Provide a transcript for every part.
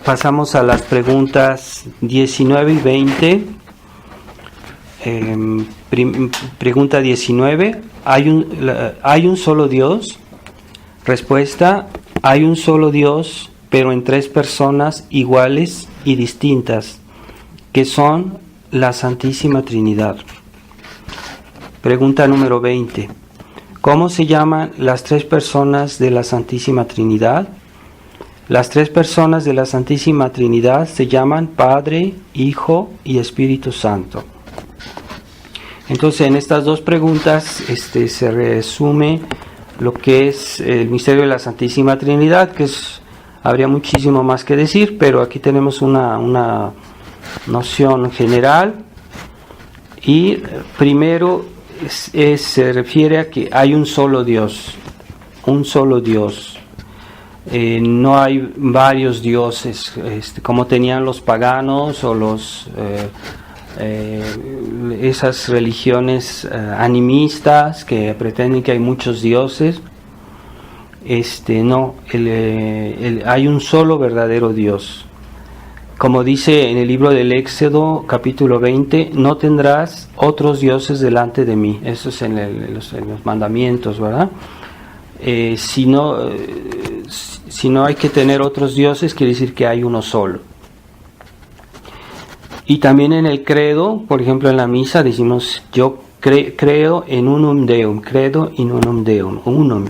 pasamos a las preguntas 19 y 20. Pregunta 19. ¿Hay un solo Dios? Respuesta: hay un solo Dios, pero en tres personas iguales y distintas, que son la Santísima Trinidad. Pregunta número 20. ¿Cómo se llaman las tres personas de la Santísima Trinidad? Las tres personas de la Santísima Trinidad se llaman Padre, Hijo y Espíritu Santo. Entonces, en estas dos preguntas se resume lo que es el misterio de la Santísima Trinidad, que habría muchísimo más que decir, pero aquí tenemos una noción general. Y primero se refiere a que hay un solo Dios, no hay varios dioses, como tenían los paganos o esas religiones animistas que pretenden que hay muchos dioses. No, hay un solo verdadero Dios. Como dice en el libro del Éxodo, capítulo 20, no tendrás otros dioses delante de mí. Eso es en los mandamientos, ¿verdad? Si no hay que tener otros dioses, quiere decir que hay uno solo. Y también en el credo, por ejemplo en la misa, decimos: yo creo en unum Deum, credo in unum Deum, unum.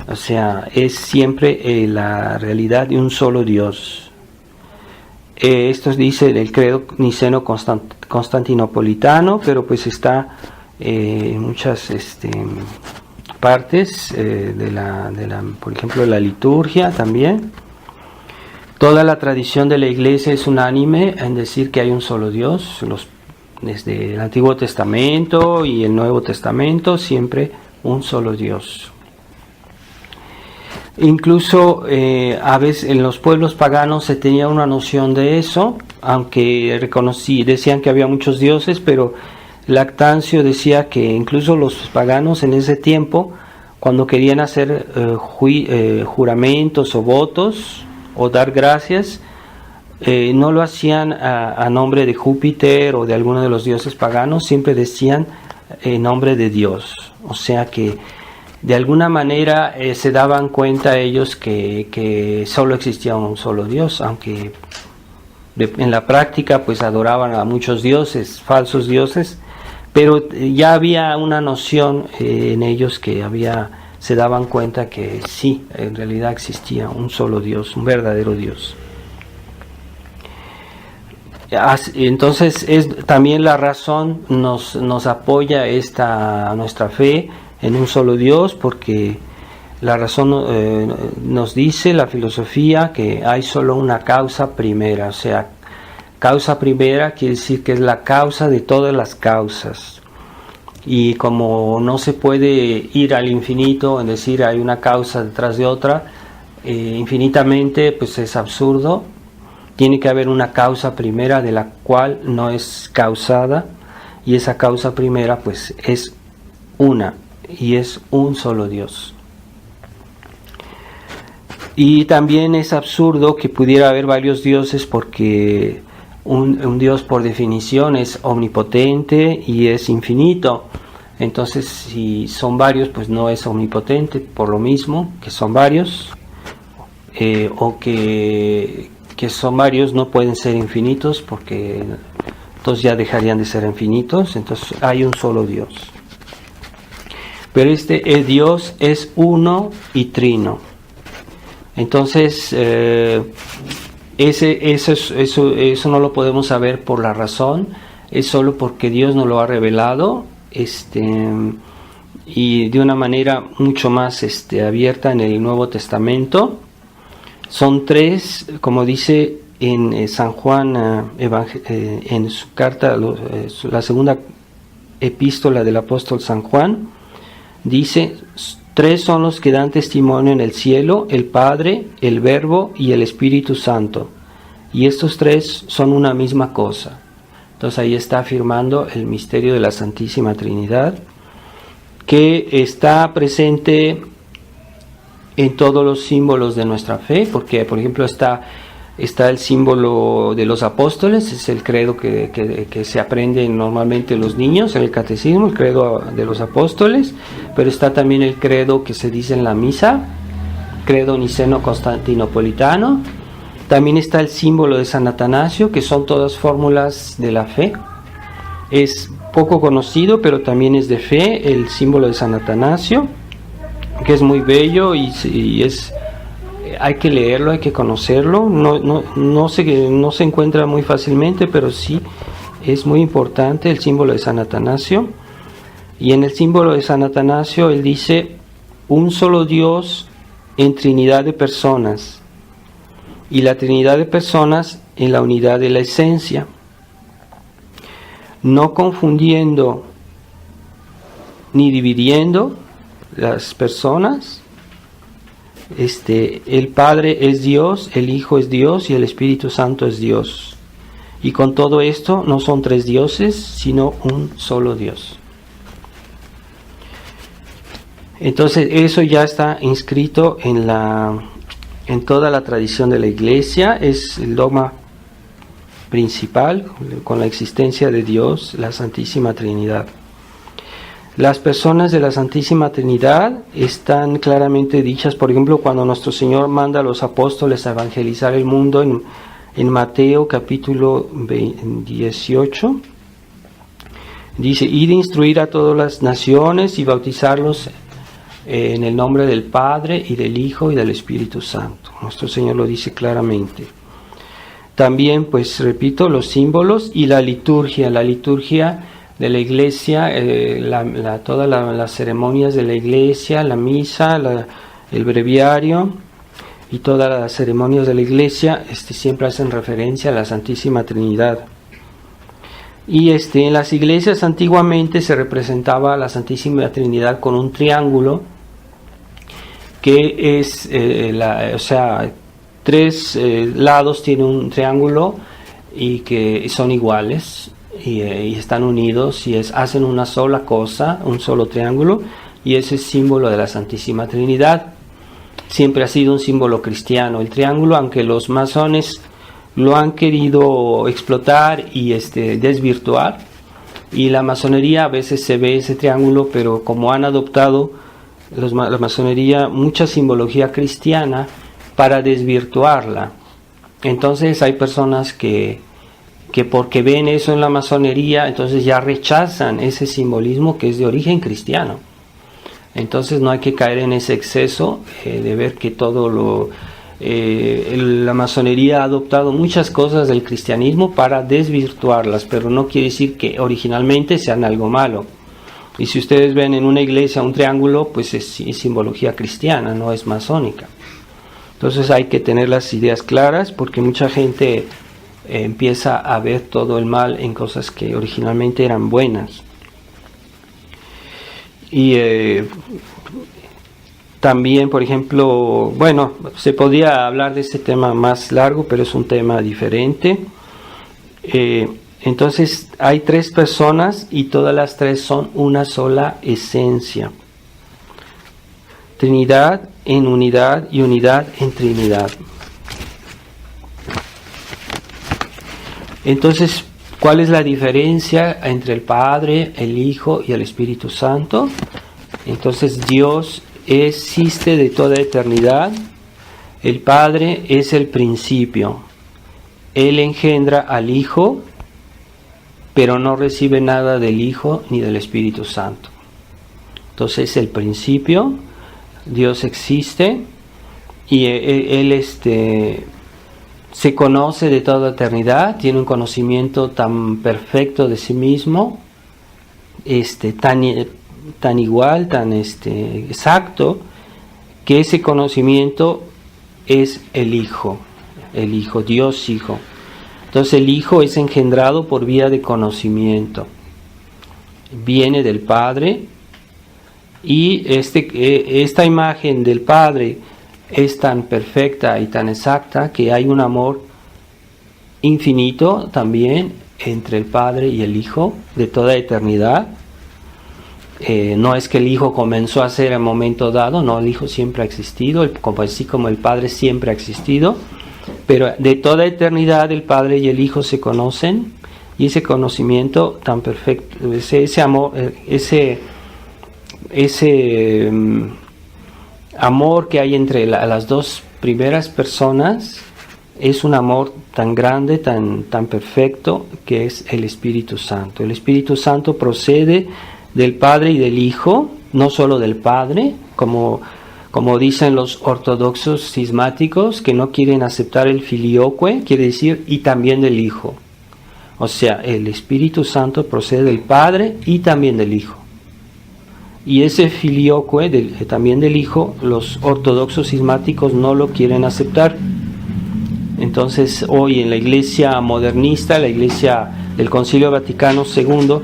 O sea, es siempre la realidad de un solo Dios. Esto dice el credo niceno constantinopolitano, pero pues está en muchas partes por ejemplo, la liturgia también. Toda la tradición de la Iglesia es unánime en decir que hay un solo Dios. Desde el Antiguo Testamento y el Nuevo Testamento, siempre un solo Dios. Incluso a veces en los pueblos paganos se tenía una noción de eso, aunque decían que había muchos dioses, pero Lactancio decía que incluso los paganos en ese tiempo, cuando querían hacer juramentos o votos o dar gracias, no lo hacían a nombre de Júpiter o de alguno de los dioses paganos, siempre decían en nombre de Dios. O sea que de alguna manera se daban cuenta ellos que solo existía un solo Dios, aunque en la práctica pues adoraban a muchos dioses, falsos dioses, pero ya había una noción en ellos que se daban cuenta que sí, en realidad existía un solo Dios, un verdadero Dios. Entonces también la razón nos apoya nuestra fe en un solo Dios, porque la razón nos dice la filosofía que hay solo una causa primera. O sea, causa primera quiere decir que es la causa de todas las causas, y como no se puede ir al infinito, es decir, hay una causa detrás de otra infinitamente, pues es absurdo. Tiene que haber una causa primera de la cual no es causada, y esa causa primera pues es una, y es un solo Dios. Y también es absurdo que pudiera haber varios dioses, porque un Dios por definición es omnipotente y es infinito. Entonces, si son varios, pues no es omnipotente, por lo mismo que son varios, o que son varios no pueden ser infinitos, porque entonces ya dejarían de ser infinitos. Entonces hay un solo Dios. Pero el Dios es uno y trino. Entonces eso no lo podemos saber por la razón, es solo porque Dios nos lo ha revelado, y de una manera mucho más abierta en el Nuevo Testamento. Son tres, como dice en San Juan, en su carta, la segunda epístola del apóstol San Juan, dice: tres son los que dan testimonio en el cielo, el Padre, el Verbo y el Espíritu Santo, y estos tres son una misma cosa. Entonces ahí está afirmando el misterio de la Santísima Trinidad, que está presente en todos los símbolos de nuestra fe, porque por ejemplo está Está el símbolo de los apóstoles, es el credo que se aprende normalmente los niños en el catecismo, el credo de los apóstoles, pero está también el credo que se dice en la misa, credo niceno-constantinopolitano. También está el símbolo de San Atanasio, que son todas fórmulas de la fe. Es poco conocido, pero también es de fe, el símbolo de San Atanasio, que es muy bello y es... Hay que leerlo, hay que conocerlo, no se encuentra muy fácilmente, pero sí es muy importante el símbolo de San Atanasio. Y en el símbolo de San Atanasio él dice: un solo Dios en Trinidad de personas, y la Trinidad de personas en la unidad de la esencia, no confundiendo ni dividiendo las personas. El Padre es Dios, el Hijo es Dios y el Espíritu Santo es Dios. Y con todo esto no son tres dioses, sino un solo Dios. Entonces eso ya está inscrito en toda la tradición de la Iglesia, es el dogma principal, con la existencia de Dios, la Santísima Trinidad. Las personas de la Santísima Trinidad están claramente dichas, por ejemplo, cuando nuestro Señor manda a los apóstoles a evangelizar el mundo en Mateo capítulo 18, dice: id a instruir a todas las naciones y bautizarlos en el nombre del Padre y del Hijo y del Espíritu Santo. Nuestro Señor lo dice claramente. También, pues repito, los símbolos y la liturgia de la Iglesia, todas las ceremonias de la Iglesia, la misa, el breviario y todas las ceremonias de la Iglesia siempre hacen referencia a la Santísima Trinidad. Y en las iglesias antiguamente se representaba a la Santísima Trinidad con un triángulo que es, tres lados tiene un triángulo y que son iguales. Y están unidos y hacen una sola cosa, un solo triángulo, y ese es símbolo de la Santísima Trinidad. Siempre ha sido un símbolo cristiano el triángulo, aunque los masones lo han querido explotar y desvirtuar, y la masonería a veces se ve ese triángulo, pero como han adoptado la masonería mucha simbología cristiana para desvirtuarla, entonces hay personas que porque ven eso en la masonería, entonces ya rechazan ese simbolismo que es de origen cristiano. Entonces no hay que caer en ese exceso de ver que la masonería ha adoptado muchas cosas del cristianismo para desvirtuarlas, pero no quiere decir que originalmente sean algo malo. Y si ustedes ven en una iglesia un triángulo, pues es simbología cristiana, no es masónica. Entonces hay que tener las ideas claras, porque mucha gente empieza a ver todo el mal en cosas que originalmente eran buenas. Y también, por ejemplo, bueno, se podría hablar de este tema más largo, pero es un tema diferente. Entonces hay tres personas y todas las tres son una sola esencia. Trinidad en unidad y unidad en Trinidad. Entonces, ¿cuál es la diferencia entre el Padre, el Hijo y el Espíritu Santo? Entonces, Dios existe de toda eternidad. El Padre es el principio. Él engendra al Hijo, pero no recibe nada del Hijo ni del Espíritu Santo. Entonces, el principio, Dios existe y Él se conoce de toda eternidad, tiene un conocimiento tan perfecto de sí mismo, tan igual, tan exacto, que ese conocimiento es el Hijo, Dios Hijo. Entonces el Hijo es engendrado por vía de conocimiento, viene del Padre, y esta imagen del Padre es tan perfecta y tan exacta que hay un amor infinito también entre el Padre y el Hijo de toda eternidad. No es que el Hijo comenzó a ser en un momento dado, no, el Hijo siempre ha existido, así como el Padre siempre ha existido, pero de toda eternidad el Padre y el Hijo se conocen, y ese conocimiento tan perfecto, ese amor, ese amor que hay entre las dos primeras personas, es un amor tan grande, tan perfecto, que es el Espíritu Santo. El Espíritu Santo procede del Padre y del Hijo, no solo del Padre, como dicen los ortodoxos cismáticos, que no quieren aceptar el filioque, quiere decir, y también del Hijo. O sea, el Espíritu Santo procede del Padre y también del Hijo. Y ese filioque, también del Hijo, los ortodoxos cismáticos no lo quieren aceptar. Entonces, hoy en la iglesia modernista, la iglesia del Concilio Vaticano II,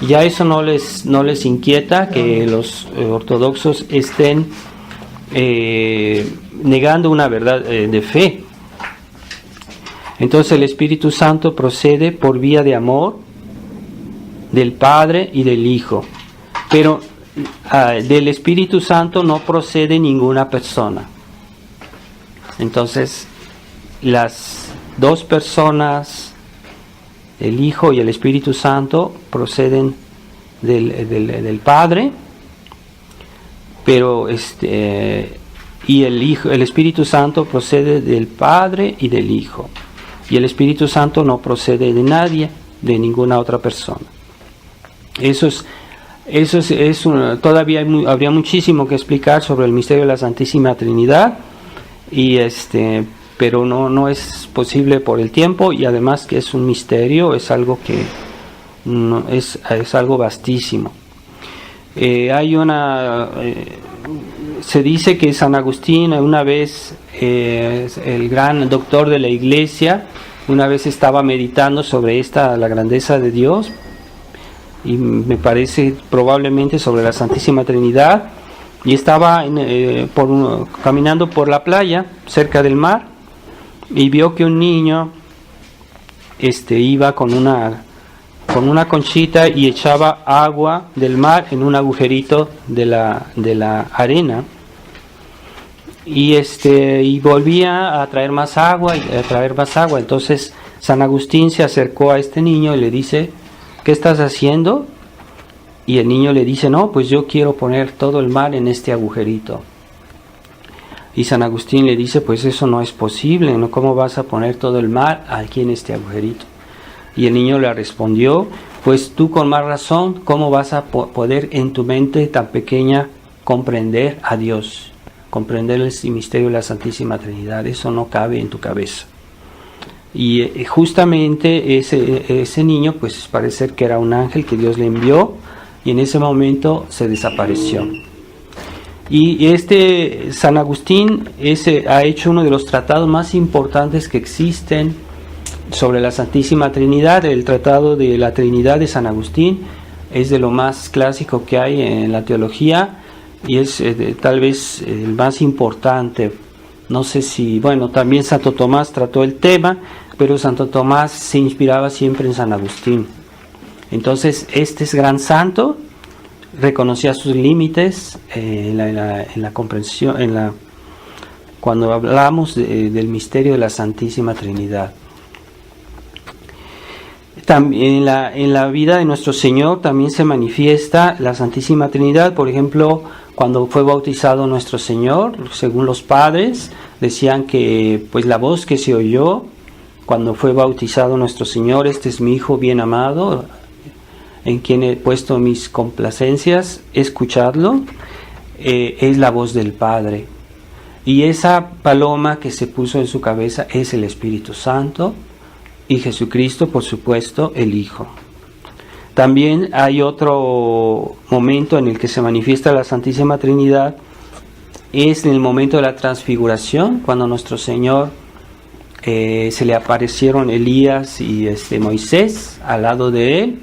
ya eso no les inquieta, que los ortodoxos estén negando una verdad de fe. Entonces el Espíritu Santo procede por vía de amor del Padre y del Hijo, pero del Espíritu Santo no procede ninguna persona. Entonces las dos personas, el Hijo y el Espíritu Santo, proceden del Padre, pero y el Espíritu Santo procede del Padre y del Hijo, y el Espíritu Santo no procede de nadie, de ninguna otra persona. Todavía habría muchísimo que explicar sobre el misterio de la Santísima Trinidad, pero no es posible por el tiempo, y además que es un misterio, es algo que es algo vastísimo. Se dice que San Agustín, una vez, el gran doctor de la Iglesia, una vez estaba meditando sobre la grandeza de Dios, y me parece probablemente sobre la Santísima Trinidad, y estaba caminando por la playa cerca del mar, y vio que un niño iba con una conchita y echaba agua del mar en un agujerito de la arena, y volvía a traer más agua y a traer más agua. Entonces San Agustín se acercó a este niño y le dice: ¿qué estás haciendo? Y el niño le dice: no, pues yo quiero poner todo el mar en este agujerito. Y San Agustín le dice: pues eso no es posible, ¿no? ¿Cómo vas a poner todo el mar aquí en este agujerito? Y el niño le respondió: pues tú con más razón, ¿cómo vas a poder en tu mente tan pequeña comprender a Dios? Comprender el misterio de la Santísima Trinidad, eso no cabe en tu cabeza. Y justamente ese niño, pues parece que era un ángel que Dios le envió, y en ese momento se desapareció. Y San Agustín ha hecho uno de los tratados más importantes que existen sobre la Santísima Trinidad. El Tratado de la Trinidad de San Agustín es de lo más clásico que hay en la teología, y es tal vez el más importante. No sé si, también Santo Tomás trató el tema, pero Santo Tomás se inspiraba siempre en San Agustín. Entonces este es gran santo, reconocía sus límites en la comprensión, cuando hablamos del misterio de la Santísima Trinidad. También en la vida de nuestro Señor también se manifiesta la Santísima Trinidad. Por ejemplo, cuando fue bautizado nuestro Señor, según los padres, decían que pues la voz que se oyó cuando fue bautizado nuestro Señor: este es mi Hijo bien amado, en quien he puesto mis complacencias, escuchadlo, es la voz del Padre. Y esa paloma que se puso en su cabeza es el Espíritu Santo, y Jesucristo, por supuesto, el Hijo. También hay otro momento en el que se manifiesta la Santísima Trinidad, es en el momento de la transfiguración, cuando nuestro Señor se le aparecieron Elías y Moisés al lado de él,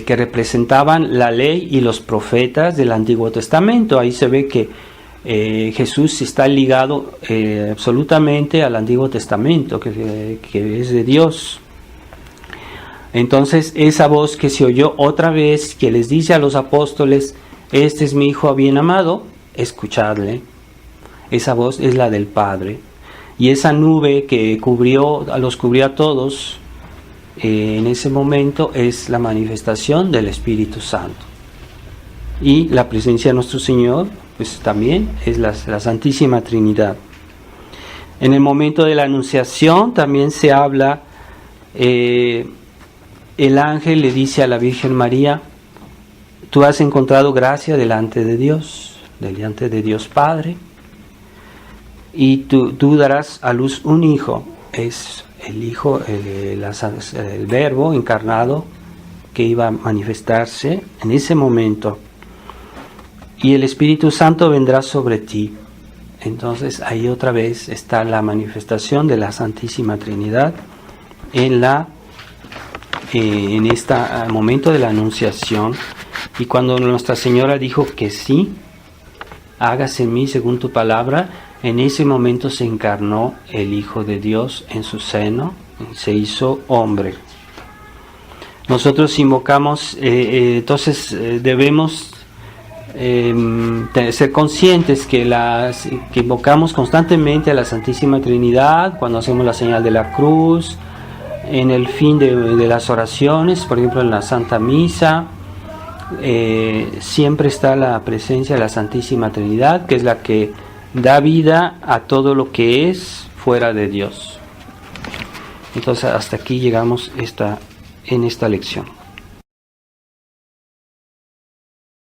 que representaban la ley y los profetas del Antiguo Testamento. Ahí se ve que Jesús está ligado absolutamente al Antiguo Testamento, que es de Dios. Entonces esa voz que se oyó otra vez, que les dice a los apóstoles: este es mi Hijo bien amado, escuchadle. Esa voz es la del Padre. y esa nube que los cubrió a todos en ese momento es la manifestación del Espíritu Santo. Y la presencia de nuestro Señor pues también es la Santísima Trinidad. En el momento de la Anunciación también se habla, el ángel le dice a la Virgen María: tú has encontrado gracia delante de Dios Padre, y tú darás a luz un hijo. Es el Hijo, el Verbo encarnado que iba a manifestarse en ese momento, y el Espíritu Santo vendrá sobre ti. Entonces ahí otra vez está la manifestación de la Santísima Trinidad en este momento de la Anunciación. Y cuando Nuestra Señora dijo que sí, hágase en mí según tu palabra, en ese momento se encarnó el Hijo de Dios en su seno, se hizo hombre. Nosotros invocamos, entonces debemos ser conscientes que invocamos constantemente a la Santísima Trinidad cuando hacemos la señal de la cruz, en el fin de las oraciones, por ejemplo en la Santa Misa. Siempre está la presencia de la Santísima Trinidad, que es la que da vida a todo lo que es fuera de Dios. Entonces hasta aquí llegamos en esta lección.